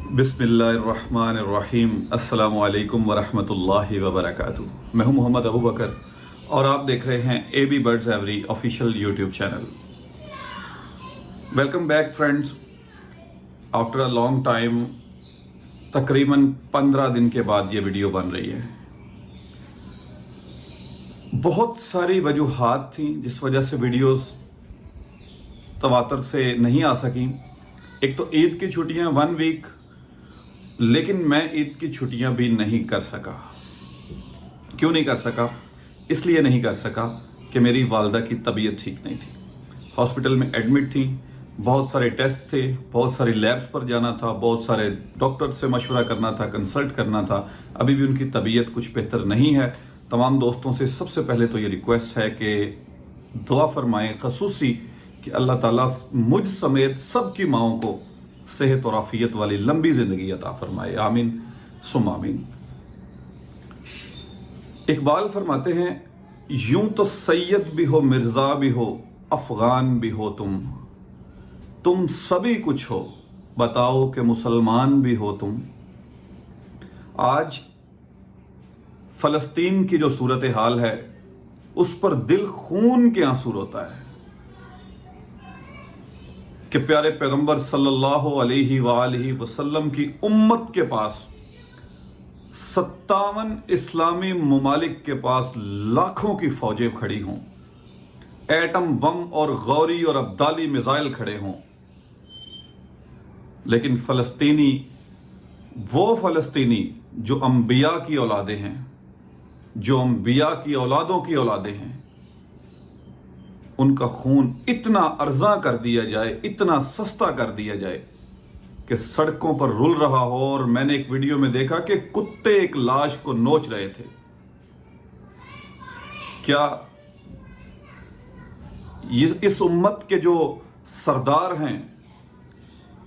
बिस्मिल्लाहिर्रहमानिर्रहीम। अस्सलामु अलैकुम वरहमतुल्लाहि वबरकातुहू। मैं हूं मोहम्मद अबू बकर और आप देख रहे हैं AB birds every official YouTube channel. Welcome back friends. After a long time, तकरीबन 15 दिन के बाद ये वीडियो बन रही है। बहुत सारी वजूहात थी जिस वजह से वीडियोस तवातर से नहीं आ सकी। एक तो ईद की छुट्टियां 1 वीक, लेकिन मैं ईद की छुट्टियां भी नहीं कर सका। क्यों नहीं कर सका? इसलिए नहीं कर सका कि मेरी वालदा की तबीयत ठीक नहीं थी, हॉस्पिटल में एडमिट थी, बहुत सारे टेस्ट थे, बहुत सारी लैब्स पर जाना था, बहुत सारे डॉक्टर से मशवरा करना था, कंसल्ट करना था। अभी भी उनकी तबीयत कुछ बेहतर नहीं है। तमाम दोस्तों से सबसे पहले तो ये रिक्वेस्ट है कि दुआ फरमाएं खसूसी कि अल्लाह ताला मुझ समेत सबकी माओं को सेहत और आफियत वाली लंबी जिंदगी अता फरमाए। आमीन सुम आमीन। इकबाल फरमाते हैं, यूं तो सैयद भी हो, मिर्जा भी हो, अफगान भी हो, तुम सभी कुछ हो, बताओ कि मुसलमान भी हो तुम। आज फलस्तीन की जो सूरत हाल है उस पर दिल खून के आंसू रोता है कि प्यारे पैगंबर सल्लल्लाहु अलैहि वसल्लम की उम्मत के पास 57 इस्लामी ममालिक के पास लाखों की फौजें खड़ी हों, एटम बम और गौरी और अब्दाली मिसाइल खड़े हों, लेकिन फलस्तीनी, वो फलस्तीनी जो अंबिया की औलादे हैं, जो अंबिया की औलादों की औलादे हैं, उनका खून इतना अर्जा कर दिया जाए, इतना सस्ता कर दिया जाए कि सड़कों पर रुल रहा हो। और मैंने एक वीडियो में देखा कि कुत्ते एक लाश को नोच रहे थे। क्या इस उम्मत के जो सरदार हैं,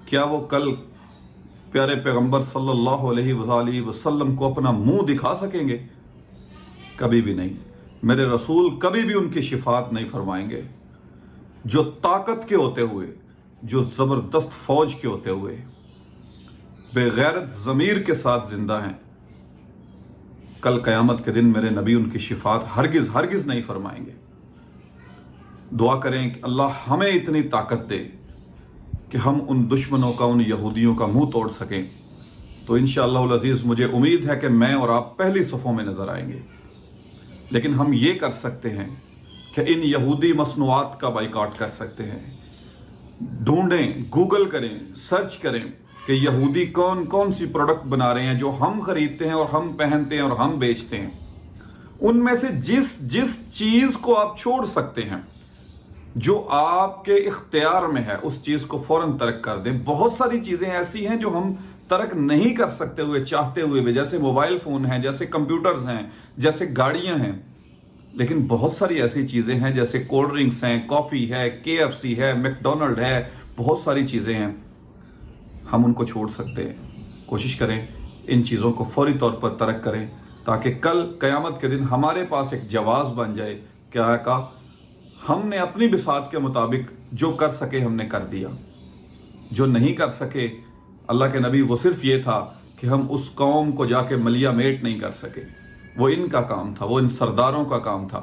क्या वो कल प्यारे पैगंबर सल्लल्लाहु अलैहि वसल्लम को अपना मुंह दिखा सकेंगे? कभी भी नहीं। मेरे रसूल कभी भी उनकी शिफात नहीं फरमाएंगे। जो ताकत के होते हुए, जो जबरदस्त फौज के होते हुए बेगैरत जमीर के साथ जिंदा हैं, कल कयामत के दिन मेरे नबी उनकी शिफात हरगिज हरगिज नहीं फरमाएंगे। दुआ करें कि अल्लाह हमें इतनी ताकत दे कि हम उन दुश्मनों का, उन यहूदियों का मुंह तोड़ सकें। तो इंशाअल्लाह अज़ीज़ मुझे उम्मीद है कि मैं और आप पहली सफ़ों में नजर आएंगे। लेकिन हम ये कर सकते हैं कि इन यहूदी मसनूआत का बाइकआउट कर सकते हैं। ढूंढें, गूगल करें, सर्च करें कि यहूदी कौन कौन सी प्रोडक्ट बना रहे हैं जो हम खरीदते हैं और हम पहनते हैं और हम बेचते हैं। उनमें से जिस जिस चीज को आप छोड़ सकते हैं, जो आपके इख्तियार में है, उस चीज को फौरन तर्क कर दें। बहुत सारी चीजें ऐसी हैं जो हम तर्क नहीं कर सकते हुए, चाहते हुए भी, जैसे मोबाइल फोन है, जैसे कंप्यूटर्स हैं, जैसे गाड़ियां हैं। लेकिन बहुत सारी ऐसी चीजें हैं जैसे कोल्ड ड्रिंक्स हैं, कॉफी है, KFC है, मैकडोनल्ड है, बहुत सारी चीजें हैं, हम उनको छोड़ सकते हैं। कोशिश करें इन चीजों को फौरी तौर पर तर्क करें, ताकि कल कयामत के दिन हमारे पास एक जवाब बन जाए। क्या का हमने अपनी बिसात के मुताबिक जो कर सके हमने कर दिया, जो नहीं कर सके अल्लाह के नबी, वो सिर्फ ये था कि हम उस कौम को जाके मलिया मेट नहीं कर सके। वो इनका काम था, वो इन सरदारों का काम था,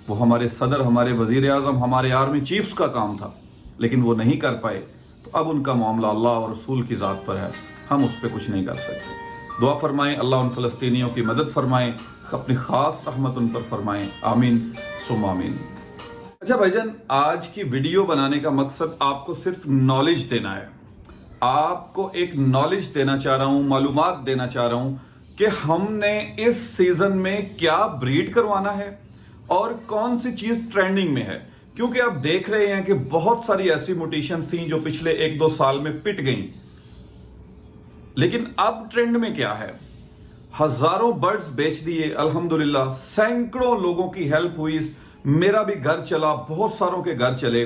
वो हमारे सदर, हमारे वजीर आजम, हमारे आर्मी चीफ्स का काम था, लेकिन वो नहीं कर पाए। तो अब उनका मामला अल्लाह और रसूल की ज़ात पर है, हम उस पर कुछ नहीं कर सकते। दुआ फरमाएं अल्लाह उन फ़लस्तीनियों की मदद फरमाएं, अपनी ख़ास रहमत उन पर फरमाएं। आमीन सुम आमीन। अच्छा भाईजान, आज की वीडियो बनाने का मकसद आपको सिर्फ नॉलेज देना है। आपको एक नॉलेज देना चाह रहा हूं, मालूमात देना चाह रहा हूं कि हमने इस सीजन में क्या ब्रीड करवाना है और कौन सी चीज ट्रेंडिंग में है। क्योंकि आप देख रहे हैं कि बहुत सारी ऐसी म्यूटेशंस थी जो पिछले 1-2 साल में पिट गईं, लेकिन अब ट्रेंड में क्या है? हजारों बर्ड्स बेच दिए अल्हम्दुलिल्लाह, सैकड़ों लोगों की हेल्प हुई, मेरा भी घर चला, बहुत सारों के घर चले।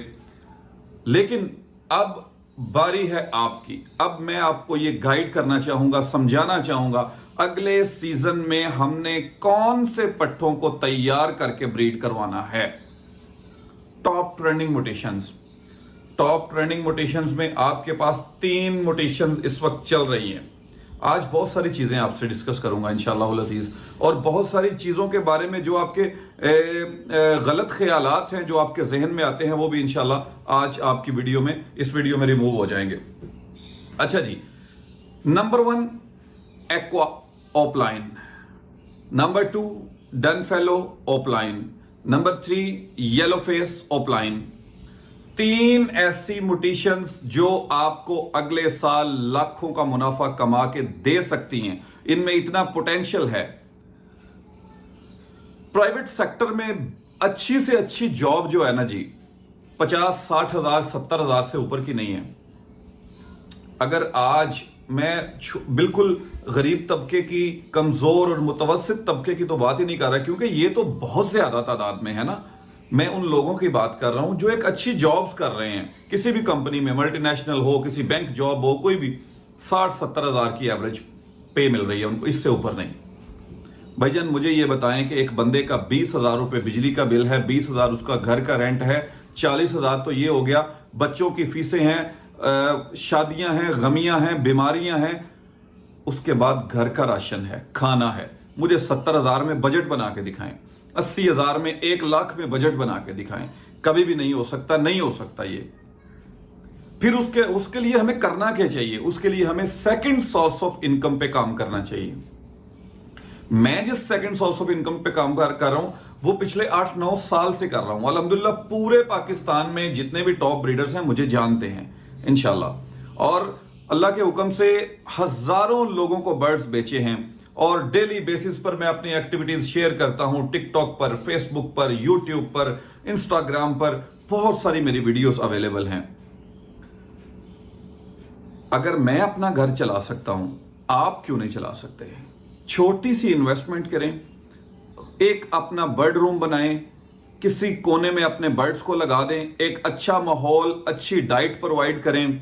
लेकिन अब बारी है आपकी। अब मैं आपको ये गाइड करना चाहूंगा, समझाना चाहूंगा, अगले सीजन में हमने कौन से पट्ठों को तैयार करके ब्रीड करवाना है। Top trending mutations, top trending mutations में आपके पास 3 म्यूटेशंस इस वक्त चल रही हैं। आज बहुत सारी चीजें आपसे डिस्कस करूंगा इंशाअल्लाह अजीज, और बहुत सारी चीजों के बारे में जो आपके गलत ख्यालात हैं जो आपके जहन में आते हैं वो भी इंशाअल्लाह आज आपकी वीडियो में, इस वीडियो में रिमूव हो जाएंगे। अच्छा जी, number 1 aqua opaline, number 2 dun fallow opaline, number 3 yellow face opaline. 3 ऐसी म्यूटेशंस जो आपको अगले साल लाखों का मुनाफा कमा के दे सकती हैं। इनमें इतना पोटेंशियल है। प्राइवेट सेक्टर में अच्छी से अच्छी जॉब जो है ना जी, 50-60 हजार 70 हजार से ऊपर की नहीं है। अगर आज मैं बिल्कुल गरीब तबके की, कमजोर और मुतवस्सित तबके की तो बात ही नहीं कर रहा, क्योंकि ये तो बहुत ज्यादा तादाद में है ना। मैं उन लोगों की बात कर रहा हूं जो एक अच्छी जॉब्स कर रहे हैं किसी भी कंपनी में, मल्टीनेशनल हो, किसी बैंक जॉब हो, कोई भी 60-70 हजार की एवरेज पे मिल रही है उनको, इससे ऊपर नहीं। भाईजान मुझे ये बताएं कि एक बंदे का 20 हजार रुपए बिजली का बिल है, 20 हजार उसका घर का रेंट है, 40 हजार तो ये हो गया, बच्चों की फीसें हैं, शादियां हैं, गमियां हैं, बीमारियां हैं, उसके बाद घर का राशन है, खाना है। मुझे 70 हजार में बजट बना के दिखाएं, 80 हजार में, 1 लाख में बजट बना के दिखाएं। कभी भी नहीं हो सकता, नहीं हो सकता ये। फिर उसके लिए हमें करना क्या चाहिए? उसके लिए हमें सेकंड सोर्स ऑफ इनकम पे काम करना चाहिए। मैं जिस सेकंड सोर्स ऑफ इनकम पे काम कर रहा हूं वो पिछले 8-9 साल से कर रहा हूं। अल्हम्दुलिल्लाह पूरे पाकिस्तान में जितने भी टॉप ब्रीडर्स हैं मुझे जानते हैं इंशाल्लाह, और अल्लाह के हुक्म से हजारों लोगों को बर्ड्स बेचे हैं, और डेली बेसिस पर मैं अपनी एक्टिविटीज शेयर करता हूं टिकटॉक पर, फेसबुक पर, यूट्यूब पर, इंस्टाग्राम पर, बहुत सारी मेरी वीडियोस अवेलेबल हैं। अगर मैं अपना घर चला सकता हूं, आप क्यों नहीं चला सकते? छोटी सी इन्वेस्टमेंट करें, एक अपना बर्ड रूम बनाएं, किसी कोने में अपने बर्ड्स को लगा दें, एक अच्छा माहौल, अच्छी डाइट प्रोवाइड करें,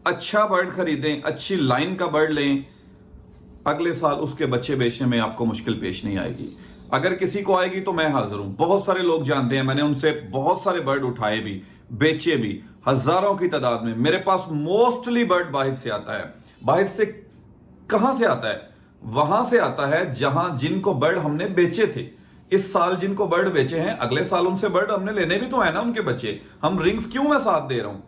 अच्छा बर्ड खरीदें, अच्छी लाइन का बर्ड लें। अगले साल उसके बच्चे बेचने में आपको मुश्किल पेश नहीं आएगी। अगर किसी को आएगी तो मैं हाजिर हूं। बहुत सारे लोग जानते हैं, मैंने उनसे बहुत सारे बर्ड उठाए भी, बेचे भी, हजारों की तादाद में। मेरे पास मोस्टली बर्ड बाहर से आता है। बाहर से कहां से आता है? वहां से आता है जहां जिनको बर्ड हमने बेचे थे। इस साल जिनको बर्ड बेचे हैं, अगले साल उनसे बर्ड हमने लेने भी तो है ना उनके बच्चे। हम रिंग्स क्यों मैं साथ दे रहा हूं?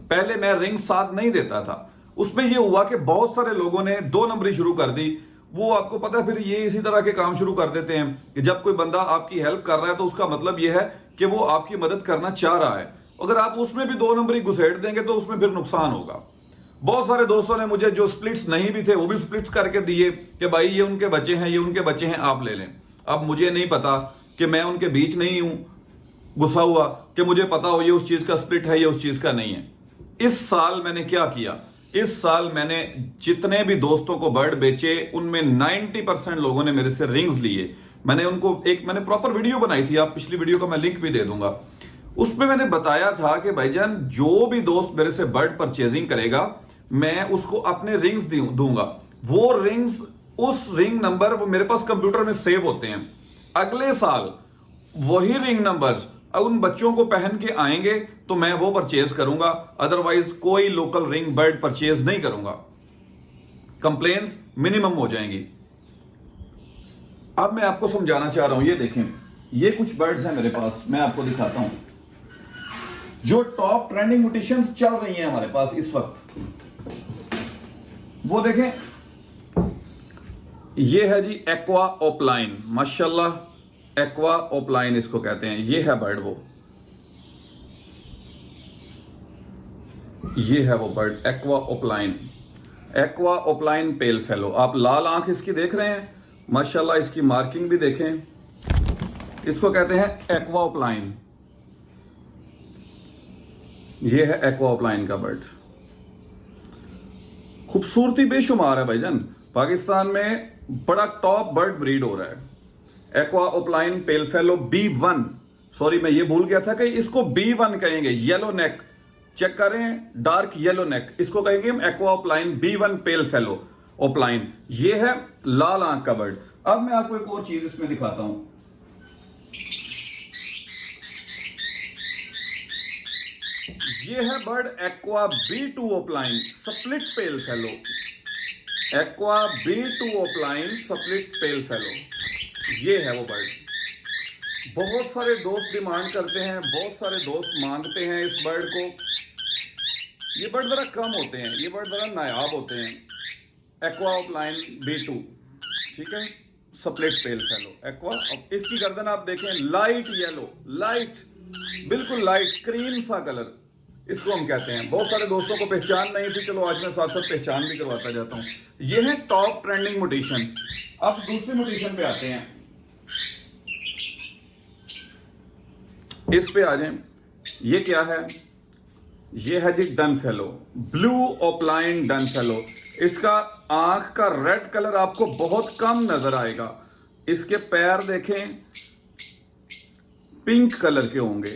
पहले मैं रिंग्स साथ नहीं देता था। उसमें यह हुआ कि बहुत सारे लोगों ने 2 नंबरी शुरू कर दी। वो आपको पता है, फिर ये इसी तरह के काम शुरू कर देते हैं कि जब कोई बंदा आपकी हेल्प कर रहा है तो उसका मतलब यह है कि वो आपकी मदद करना चाह रहा है। अगर आप उसमें भी 2 नंबरी घुसेड़ देंगे तो उसमें फिर नुकसान होगा। बहुत सारे दोस्तों ने मुझे जो स्प्लिट्स नहीं भी थे वो भी स्प्लिट्स करके दिए कि भाई ये उनके बच्चे हैं, ये उनके बच्चे हैं, आप ले लें। अब मुझे नहीं पता कि मैं उनके बीच नहीं हूं घुसा हुआ कि मुझे पता हो ये उस चीज का स्प्लिट है, ये उस चीज का नहीं है। इस साल मैंने क्या किया? इस साल मैंने जितने भी दोस्तों को बर्ड बेचे उनमें 90% लोगों ने मेरे से रिंग्स लिए। मैंने प्रॉपर वीडियो बनाई थी, आप पिछली वीडियो का मैं लिंक भी दे दूंगा। उसमें मैंने बताया था कि भाईजान जो भी दोस्त मेरे से बर्ड परचेजिंग करेगा मैं उसको अपने रिंग्स दूंगा। वो रिंग्स, उस रिंग नंबर वो मेरे पास कंप्यूटर में सेव होते हैं। अगले साल वही रिंग नंबर्स उन बच्चों को पहन के आएंगे तो मैं वो परचेज करूंगा, अदरवाइज कोई लोकल रिंग बर्ड परचेज नहीं करूंगा। कंप्लेंट्स मिनिमम हो जाएंगी। अब मैं आपको समझाना चाह रहा हूं, ये देखें, ये कुछ बर्ड्स हैं मेरे पास, मैं आपको दिखाता हूं जो टॉप ट्रेंडिंग म्यूटेशंस चल रही हैं हमारे पास इस वक्त। वो देखें, ये है जी एक्वा ओपलाइन, माशाल्लाह एक्वा ओपलाइन इसको कहते हैं। ये है बर्ड, ये है वो bird aqua opaline, aqua opaline pale fellow. आप लाल आंख इसकी देख रहे हैं, माशाल्लाह इसकी मार्किंग भी देखें। इसको कहते हैं एक्वा ओपलाइन। ये है एक्वा ओपलाइन का बर्ड। खूबसूरती बेशुमार है भाईजान। पाकिस्तान में बड़ा टॉप बर्ड ब्रीड हो रहा है। Aqua opaline pale fellow B1, sorry मैं ये भूल गया था कि इसको B1 कहेंगे। येलो नेक चेक करें, डार्क येलो नेक, इसको कहेंगे हम एक्वा ओपलाइन B1 पेल फेलो ओपलाइन। ये है लाल आंख का बर्ड। अब मैं आपको एक और चीज इसमें दिखाता हूं। ये है bird aqua B2 opaline split pale fellow. Aqua B2 opaline split pale fallow, ये है वो बर्ड। बहुत सारे दोस्त डिमांड करते हैं, बहुत सारे दोस्त मांगते हैं इस बर्ड को। ये बर्ड जरा कम होते हैं, ये बर्ड जरा नायाब होते हैं। एक्वा ओपलाइन B2, ठीक है, स्प्लिट पेल फेलो एक्वा। अब इसकी गर्दन आप देखें, लाइट येलो, लाइट बिल्कुल लाइट क्रीम सा कलर इसको हम कहते हैं। बहुत सारे दोस्तों को पहचान नहीं थी, चलो आज मैं साथ साथ पहचान भी करवाता जाता हूं। ये है टॉप ट्रेंडिंग म्यूटेशन। अब दूसरी म्यूटेशन पे आते हैं, इस पे आ जाएं। ये क्या है? ये है जी dun fallow, blue opaline dun fallow. इसका आंख का रेड कलर आपको बहुत कम नजर आएगा। इसके पैर देखें, पिंक कलर के होंगे,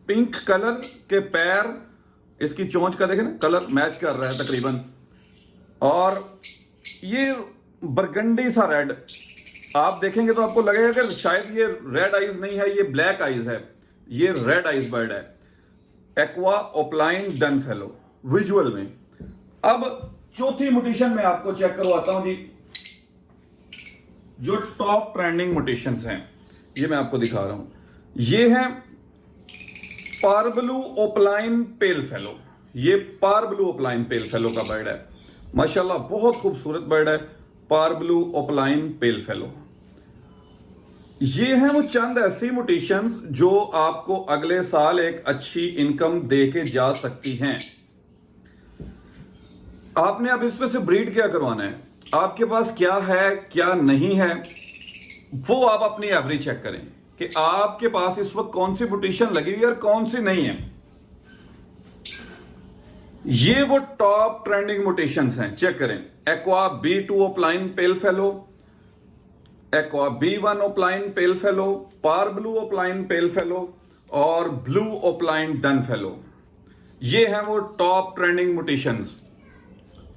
पिंक कलर के पैर। इसकी चोंच का देखें ना, कलर मैच कर रहा है तकरीबन। और ये बरगंडी सा रेड, आप देखेंगे तो आपको लगेगा कि शायद ये रेड आइज नहीं है, ये ब्लैक आइज है। ये रेड आइज बर्ड है, aqua opaline dun fellow visual में। अब चौथी म्यूटेशन में आपको चेक करवाता हूं जी, जो टॉप ट्रेंडिंग म्यूटेशंस हैं, ये मैं आपको दिखा रहा हूं। ये है पारब्लू ओपलाइन पेल फेलो। ये पारब्लू ओपलाइन पेल फेलो का बर्ड है, माशाल्लाह बहुत खूबसूरत बर्ड है, पारब्लू ओपलाइन पेल फेलो। ये हैं वो चंद ऐसी म्यूटेशंस जो आपको अगले साल एक अच्छी इनकम दे के जा सकती हैं। आपने अब इसमें से ब्रीड क्या करवाना है, आपके पास क्या है क्या नहीं है, वो आप अपनी एवरेज चेक करें कि आपके पास इस वक्त कौन सी म्यूटेशन लगी हुई है और कौन सी नहीं है। ये वो टॉप ट्रेंडिंग म्यूटेशंस हैं, चेक करें। Aqua B2 opaline pale fellow, aqua B1 opaline pale fellow, पारब्लू opaline pale fallow और ब्लू ओपलाइन डन फेलो। ये हैं वो top trending mutations.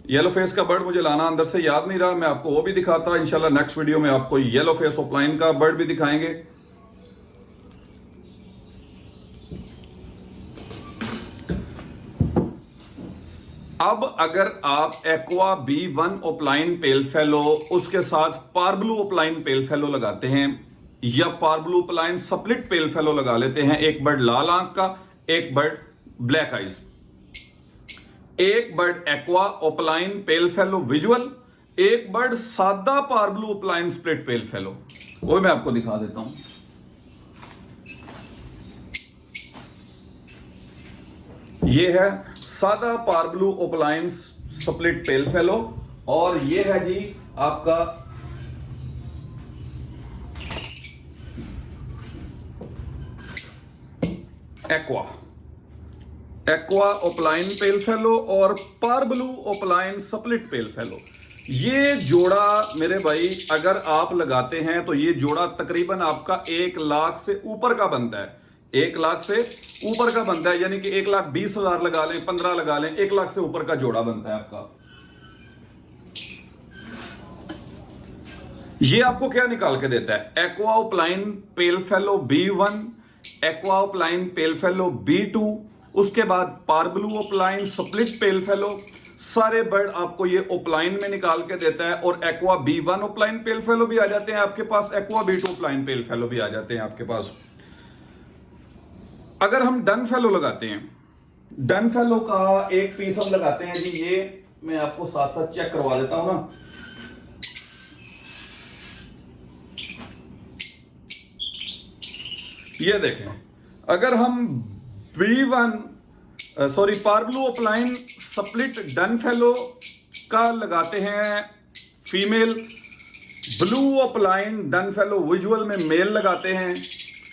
Yellow face का बर्ड मुझे लाना अंदर से याद नहीं रहा, मैं आपको वो भी दिखाता। इंशाल्लाह नेक्स्ट वीडियो में आपको येलो फेस ओपलाइन का बर्ड भी दिखाएंगे। अब अगर आप aqua B1 opaline pale fellow उसके साथ पारब्लू ओपलाइन पेल फेलो लगाते हैं या parblue opaline split pale fallow लगा लेते हैं, एक बर्ड लाल आंख का, एक बर्ड ब्लैक आइज, एक bird aqua opaline pale fallow visual, एक बर्ड सादा parblue opaline split pale fallow, वो मैं आपको दिखा देता हूं। ये है सादा parblue opaline split pale fallow और ये है जी आपका aqua, aqua opaline pale fallow और parblue opaline split pale fallow. ये जोड़ा मेरे भाई अगर आप लगाते हैं तो ये जोड़ा तकरीबन आपका 1 लाख से ऊपर का बनता है, 1 लाख से ऊपर का बनता है, यानी कि 1,20,000 लगा लें, 15 लगा लें, 1 लाख से ऊपर का जोड़ा बनता है आपका। ये आपको क्या निकाल के देता है? Aqua opaline pale fellow B1, aqua opaline pale fellow B2, उसके बाद पारब्लू ओपलाइन स्प्लिट पेल फेलो, सारे बर्ड आपको ये ओपलाइन में निकाल के देता है। और aqua B1 opaline pale fallow भी आ जाते हैं आपके पास, aqua B2 opaline pale fallow भी आ जाते हैं आपके पास। अगर हम डन फेलो लगाते हैं, डन फेलो का एक पीस हम लगाते हैं जी, ये मैं आपको साथ साथ चेक करवा देता हूं ना। ये देखें, अगर हम पारब्लू ओपलाइन स्प्लिट डन फेलो का लगाते हैं female, blue opaline dun fellow visual में मेल लगाते हैं,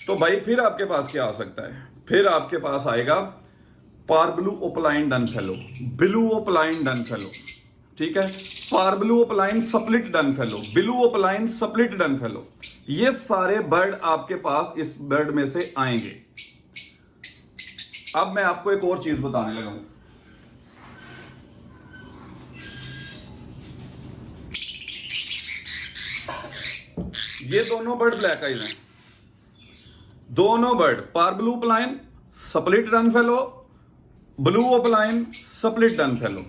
तो भाई फिर आपके पास क्या आ सकता है? फिर आपके पास आएगा पारब्लू opaline dun fallow, blue opaline dun fellow, ठीक है, पारब्लू opaline split dun fallow, blue opaline split dun fellow. ये सारे बर्ड आपके पास इस बर्ड में से आएंगे। अब मैं आपको एक और चीज बताने लगा हूं। ये दोनों बर्ड ब्लैक आइज हैं, दोनों bird पारब्लू opaline split dun fallow blue opaline split dun fellow,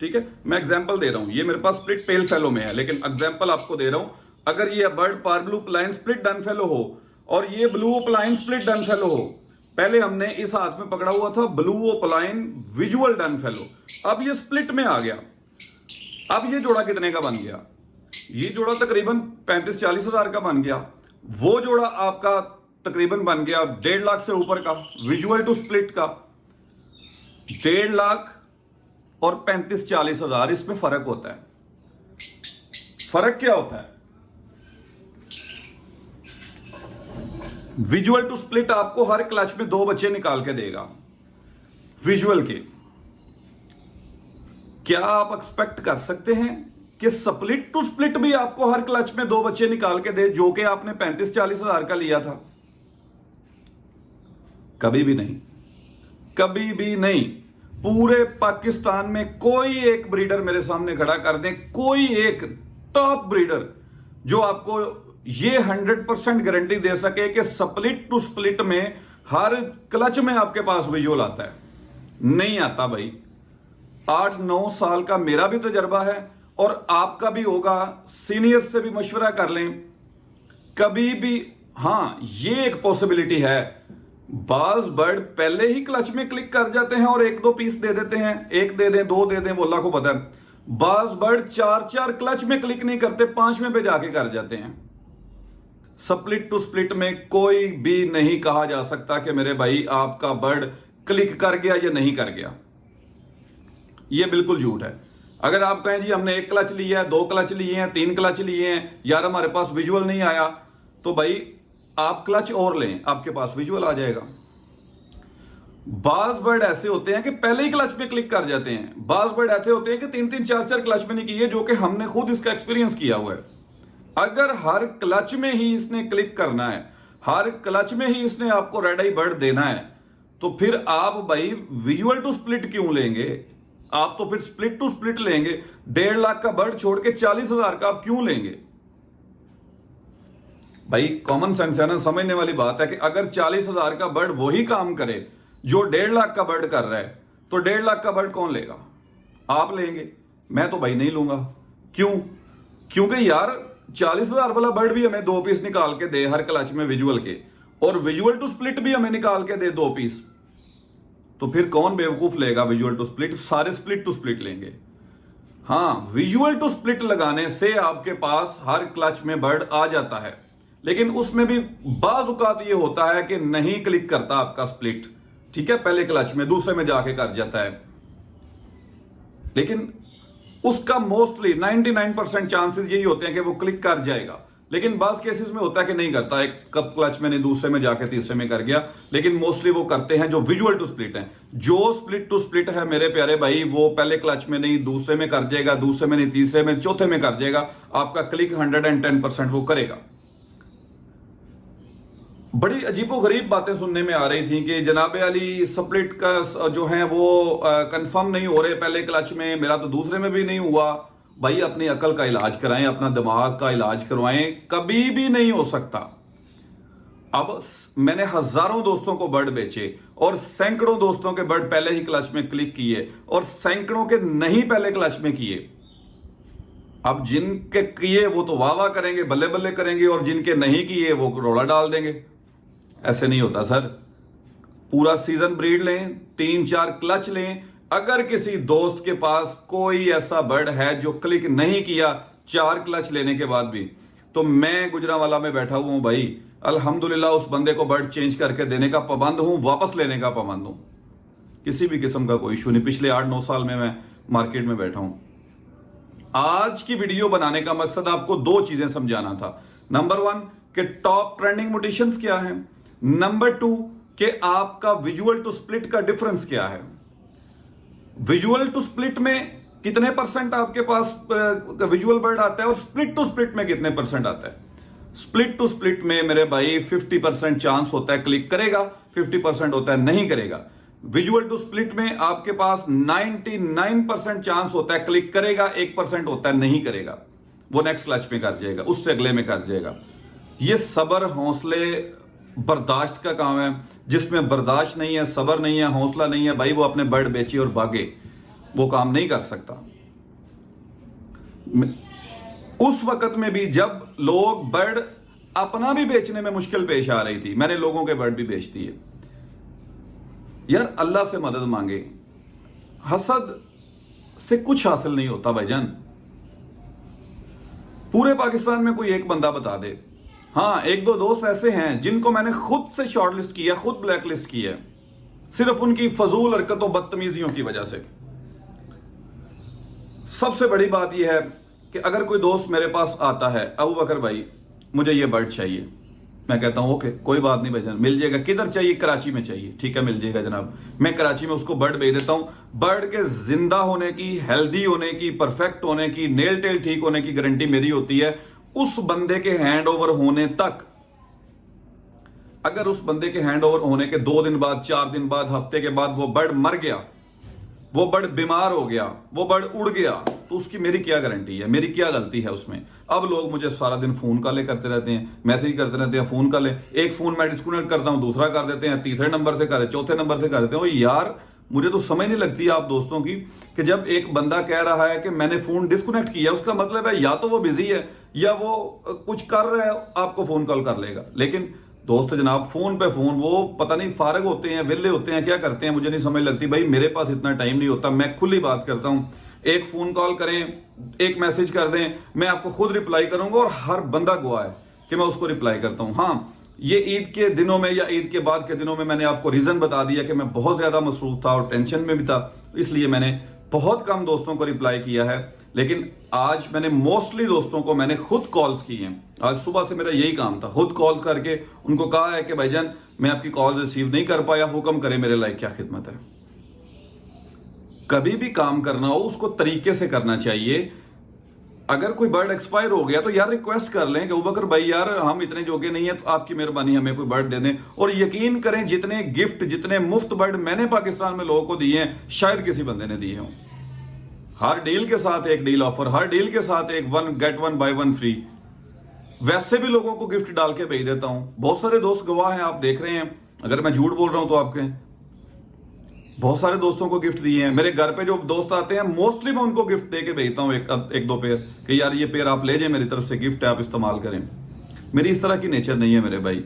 ठीक है। मैं एग्जांपल दे रहा हूं, ये मेरे पास स्प्लिट पेल फेलो में है, लेकिन एग्जांपल आपको दे रहा हूं। अगर ये bird parblue opaline split dun fallow हो और ये blue opaline split dun fallow हो, पहले हमने इस हाथ में पकड़ा हुआ था blue opaline visual dun fallow, अब ये स्प्लिट में आ गया। अब ये जोड़ा कितने का बन गया? ये जोड़ा तकरीबन 35-40 हजार का बन गया। वो जोड़ा आपका तकरीबन बन गया 1.5 लाख से ऊपर का, विजुअल टू स्प्लिट का। 1.5 लाख और 35-40 हजार, इसमें फर्क होता है। फर्क क्या होता है? विजुअल टू स्प्लिट आपको हर क्लच में 2 बच्चे निकाल के देगा विजुअल के। क्या आप एक्सपेक्ट कर सकते हैं कि स्प्लिट टू स्प्लिट भी आपको हर क्लच में 2 बच्चे निकाल के दे, जो कि आपने 35-40 हजार का लिया था? कभी भी नहीं, कभी भी नहीं। पूरे पाकिस्तान में कोई एक ब्रीडर मेरे सामने खड़ा कर दे, कोई एक टॉप ब्रीडर जो आपको ये 100% गारंटी दे सके कि स्प्लिट टू स्प्लिट में हर क्लच में आपके पास विजुअल आता है। नहीं आता भाई। 8-9 साल का मेरा भी तजर्बा है और आपका भी होगा, सीनियर से भी मशवरा कर लें कभी भी। हां, ये एक पॉसिबिलिटी है, बाज बर्ड पहले ही क्लच में क्लिक कर जाते हैं और 1-2 पीस दे देते हैं, 1 दे दें 2 दे दें, वो अल्लाह को पता है। बाज बर्ड 4-4 क्लच में क्लिक नहीं करते, 5वें पे जाके कर जाते हैं। स्प्लिट टू स्प्लिट में कोई भी नहीं कहा जा सकता कि मेरे भाई आपका बर्ड क्लिक कर गया या नहीं कर गया, यह बिल्कुल झूठ है। अगर आप कहें जी हमने 1 क्लच लिया है, 2 क्लच लिए हैं, 3 क्लच लिए हैं, यार हमारे पास विजुअल नहीं आया, तो भाई आप क्लच और लें, आपके पास विजुअल आ जाएगा। बाज बर्ड ऐसे होते हैं कि पहले ही क्लच में क्लिक कर जाते हैं। बाज बर्ड ऐसे होते हैं कि 3-3, 4-4 क्लच में नहीं किए, जो कि हमने खुद इसका एक्सपीरियंस किया हुआ है। अगर हर क्लच में ही इसने क्लिक करना है, हर क्लच में ही इसने आपको रेड आई बर्ड देना है, तो फिर आप भाई विजुअल टू स्प्लिट क्यों लेंगे? आप तो फिर स्प्लिट टू स्प्लिट लेंगे। 1.5 लाख का बर्ड छोड़ के 40 हजार का आप क्यों लेंगे? भाई कॉमन सेंस है ना, समझने वाली बात है कि अगर 40 हजार का बर्ड वही काम करे जो 1.5 लाख का बर्ड कर रहा है, तो 1.5 लाख का बर्ड कौन लेगा? आप लेंगे, मैं तो भाई नहीं लूंगा। क्यों? क्योंकि यार 40 हजार वाला बर्ड भी हमें 2 पीस निकाल के दे हर क्लच में विजुअल के, और विजुअल टू स्प्लिट भी हमें निकाल के दे 2 पीस, तो फिर कौन बेवकूफ लेगा विजुअल टू स्प्लिट? सारे स्प्लिट टू स्प्लिट लेंगे। हां, विजुअल टू स्प्लिट लगाने से आपके पास हर क्लच में बर्ड आ जाता है, लेकिन उसमें भी बाज औकात ये होता है कि नहीं क्लिक करता आपका स्प्लिट, ठीक है, पहले क्लच में, दूसरे में जाके कर जाता है। लेकिन उसका मोस्टली 99% चांसेस यही होते हैं कि वो क्लिक कर जाएगा, लेकिन बाज केसेस में होता है कि नहीं करता, एक कप क्लच में नहीं, दूसरे में जाके तीसरे में कर गया। लेकिन मोस्टली वो करते हैं जो विजुअल टू स्प्लिट है। जो स्प्लिट टू स्प्लिट है मेरे प्यारे भाई, वो पहले क्लच में नहीं, दूसरे में कर जाएगा, दूसरे में नहीं, तीसरे में, चौथे में कर जाएगा, आपका क्लिक 110% वो करेगा। बड़ी अजीबोगरीब बातें सुनने में आ रही थी कि जनाबे अली स्प्लिट का जो है वो कंफर्म नहीं हो रहे पहले क्लच में, मेरा तो दूसरे में भी नहीं हुआ। भाई अपनी अकल का इलाज कराएं, अपना दिमाग का इलाज करवाएं, कभी भी नहीं हो सकता। अब मैंने हजारों दोस्तों को बर्ड बेचे और सैकड़ों दोस्तों के बर्ड पहले ही क्लच में क्लिक किए और सैकड़ों के नहीं पहले क्लच में किए। अब जिनके किए वो तो वाह वाह करेंगे, बल्ले बल्ले करेंगे, और जिनके नहीं किए वो रोड़ा डाल देंगे। ऐसे नहीं होता सर। पूरा सीजन ब्रीड लें, 3-4 क्लच लें। अगर किसी दोस्त के पास कोई ऐसा बर्ड है जो क्लिक नहीं किया 4 क्लच लेने के बाद भी, तो मैं गुजरांवाला में बैठा हुआ हूं भाई, अल्हम्दुलिल्लाह उस बंदे को बर्ड चेंज करके देने का पाबंद हूं, वापस लेने का पाबंद हूं। किसी भी किस्म का कोई इशू नहीं। पिछले 8-9 साल में मैं मार्केट में बैठा हूं। आज की वीडियो बनाने का मकसद आपको 2 चीजें समझाना था। नंबर 1 कि टॉप ट्रेंडिंग म्यूटेशंस क्या है, नंबर 2 कि आपका विजुअल टू स्प्लिट का डिफरेंस क्या है। विजुअल टू स्प्लिट में कितने % आपके पास विजुअल बर्ड आता है और स्प्लिट टू स्प्लिट में कितने % आता है। स्प्लिट टू स्प्लिट में मेरे भाई 50% चांस होता है क्लिक करेगा, 50% होता है नहीं करेगा। विजुअल टू स्प्लिट में आपके पास 99% चांस होता है क्लिक करेगा, 1% होता है नहीं करेगा, वो नेक्स्ट क्लच में कर जाएगा, उससे अगले में कर जाएगा। ये सब्र, हौसले बर्दाश्त का काम है। जिसमें बर्दाश्त नहीं है, सब्र नहीं है, हौसला नहीं है, भाई वो अपने बर्ड बेचे और भागे, वो काम नहीं कर सकता। उस वक्त में भी जब लोग बर्ड अपना भी बेचने में मुश्किल पेश आ रही थी, मैंने लोगों के बर्ड भी बेच दिए। यार अल्लाह से मदद मांगे, हसद से कुछ हासिल नहीं होता भाईजान। पूरे पाकिस्तान में कोई एक बंदा बता दे। हाँ, एक दो दोस्त ऐसे हैं जिनको मैंने खुद से शॉर्टलिस्ट किया, खुद ब्लैकलिस्ट किया, सिर्फ उनकी फजूल हरकतों बदतमीजियों की वजह से। सबसे बड़ी बात यह है कि अगर कोई दोस्त मेरे पास आता है, अबू बकर भाई मुझे ये बर्ड चाहिए, मैं कहता हूं ओके कोई बात नहीं भाईजान, मिल जाएगा। किधर चाहिए? कराची में चाहिए, ठीक है मिल जाएगा जनाब। मैं कराची में उसको बर्ड भेज देता हूं। बर्ड के जिंदा होने की, हेल्दी होने की, परफेक्ट होने की, नेल टेल ठीक होने की गारंटी मेरी होती है। उस बंदे के हैंड ओवर होने तक, अगर उस बंदे के हैंड ओवर होने के 2 दिन बाद, 4 दिन बाद, हफ्ते के बाद वो बर्ड मर गया, वो बर्ड बीमार हो गया, वो बर्ड उड़ गया, तो उसकी मेरी क्या गारंटी है? मेरी क्या गलती है उसमें? अब लोग मुझे सारा दिन फोन कॉलें करते रहते हैं, मैसेज करते रहते हैं, फोन कॉलें। एक फोन मैं डिस्कनेक्ट करता हूं, दूसरा कर देते हैं, तीसरे नंबर से कर, चौथे नंबर से कर देते हैं। ओ यार मुझे तो समझ नहीं लगती आप दोस्तों की कि जब एक बंदा कह रहा है कि मैंने फोन डिस्कनेक्ट किया, उसका मतलब है या तो वो बिजी है या वो कुछ कर रहा है, आपको फोन कॉल कर लेगा। लेकिन दोस्त जनाब फोन पे फोन, वो पता नहीं फारग होते हैं, विले होते हैं, क्या करते हैं मुझे नहीं समझ लगती। भाई मेरे पास इतना टाइम नहीं होता, मैं खुली बात करता हूं। एक फोन कॉल करें, एक मैसेज कर दें, मैं आपको खुद रिप्लाई करूंगा और हर बंदा गवाह है कि मैं उसको रिप्लाई करता हूं। हाँ, ये ईद के दिनों में या ईद के बाद के दिनों में मैंने आपको रीजन बता दिया कि मैं बहुत ज्यादा मसरूफ था और टेंशन में भी था, इसलिए मैंने बहुत कम दोस्तों को रिप्लाई किया है। लेकिन आज मैंने मोस्टली दोस्तों को मैंने खुद कॉल्स की हैं। आज सुबह से मेरा यही काम था, खुद कॉल्स करके उनको कहा है कि भाईजान मैं आपकी कॉल रिसीव नहीं कर पाया, हुक्म करें मेरे लायक क्या खिदमत है। कभी भी काम करना हो उसको तरीके से करना चाहिए। अगर कोई बर्ड एक्सपायर हो गया तो यार रिक्वेस्ट कर लें कि अबू बकर भाई यार हम इतने जोगे नहीं है, तो आपकी मेहरबानी हमें कोई बर्ड दे दें। और यकीन करें जितने गिफ्ट, जितने मुफ्त बर्ड मैंने पाकिस्तान में लोगों को दिए हैं, शायद किसी बंदे ने दिए हों। हर डील के साथ एक डील ऑफर, हर डील के साथ एक 1 गेट 1 बाय 1 फ्री। वैसे भी लोगों को गिफ्ट डाल के भेज देता हूं। बहुत सारे दोस्त गवाह हैं, आप देख रहे हैं। अगर मैं झूठ बोल रहा हूं तो आपके बहुत सारे दोस्तों को गिफ्ट दिए हैं। मेरे घर पे जो दोस्त आते हैं मोस्टली मैं उनको गिफ्ट दे के भेजता हूं, एक दो पेयर, कि यार ये पेयर आप ले जाए, मेरी तरफ से गिफ्ट है, आप इस्तेमाल करें। मेरी इस तरह की नेचर नहीं है मेरे भाई।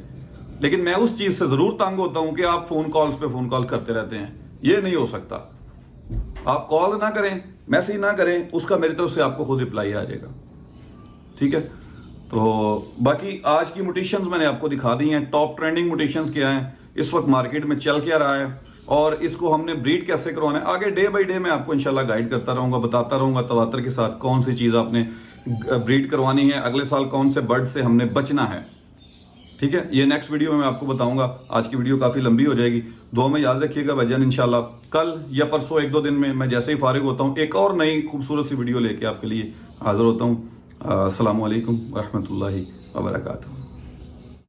लेकिन मैं उस चीज से जरूर तंग होता हूं कि आप फोन कॉल्स पे फोन कॉल करते रहते हैं। ये नहीं हो सकता। आप कॉल ना करें, मैसेज ना करें, उसका मेरी तरफ से आपको खुद रिप्लाई आ जाएगा, ठीक है। तो बाकी आज की म्यूटेशंस मैंने आपको दिखा दी हैं। टॉप ट्रेंडिंग म्यूटेशंस क्या हैं, इस वक्त मार्केट में चल क्या रहा है, और इसको हमने ब्रीड कैसे करवाना है। आगे डे बाय डे मैं आपको इंशाल्लाह गाइड करता रहूंगा, बताता रहूंगा तवातर के साथ कौन सी चीज आपने ब्रीड करवानी है, अगले साल कौन से बर्ड से हमने बचना है, ठीक है। ये नेक्स्ट वीडियो में मैं आपको बताऊंगा। आज की वीडियो काफी लंबी हो जाएगी। दुआ में याद रखिएगा भाईजान, इंशाल्लाह कल या परसों 1-2 दिन में मैं जैसे ही फारिग होता हूँ एक और नई खूबसूरत सी वीडियो लेके आपके लिए हाजिर होता हूँ। अस्सलामु अलैकुम व रहमतुल्लाहि व बरकातुहू।